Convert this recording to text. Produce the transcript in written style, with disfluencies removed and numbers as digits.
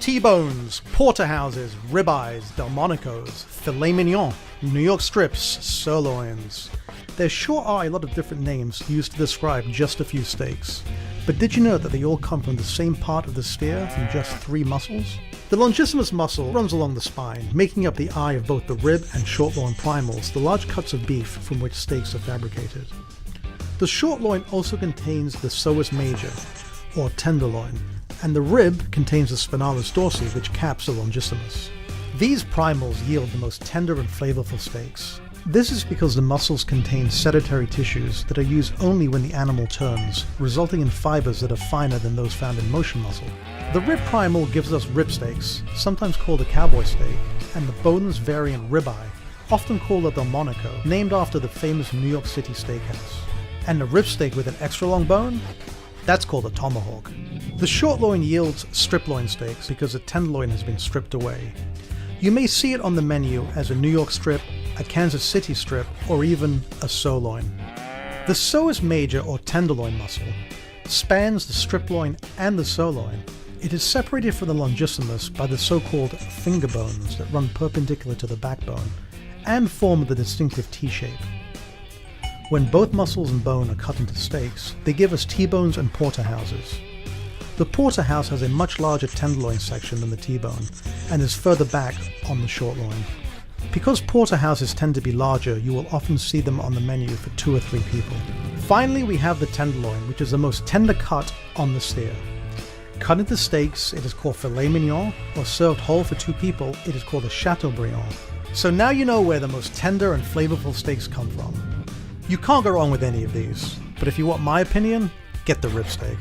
T-bones, porterhouses, ribeyes, Delmonicos, filet mignon, New York strips, sirloins. There sure are a lot of different names used to describe just a few steaks. But did you know that they all come from the same part of the steer from just 3 muscles? The longissimus muscle runs along the spine, making up the eye of both the rib and short loin primals, the large cuts of beef from which steaks are fabricated. The short loin also contains the psoas major, or tenderloin, and the rib contains the spinalis dorsi, which caps the longissimus. These primals yield the most tender and flavorful steaks. This is because the muscles contain sedentary tissues that are used only when the animal turns, resulting in fibers that are finer than those found in motion muscle. The rib primal gives us rib steaks, sometimes called a cowboy steak, and the boneless variant ribeye, often called a Delmonico, named after the famous New York City steakhouse. And the rib steak with an extra long bone? That's called a tomahawk. The short loin yields strip loin steaks because the tenderloin has been stripped away. You may see it on the menu as a New York strip, a Kansas City strip, or even a sirloin. The psoas major or tenderloin muscle spans the strip loin and the sirloin. It is separated from the longissimus by the so-called finger bones that run perpendicular to the backbone and form the distinctive T-shape. When both muscles and bone are cut into steaks, they give us T-bones and porterhouses. The porterhouse has a much larger tenderloin section than the T-bone and is further back on the short loin. Because porterhouses tend to be larger, you will often see them on the menu for 2 or 3 people. Finally, we have the tenderloin, which is the most tender cut on the steer. Cut into steaks, it is called filet mignon, or served whole for 2 people, it is called a chateaubriand. So now you know where the most tender and flavorful steaks come from. You can't go wrong with any of these, but if you want my opinion, get the rib steak.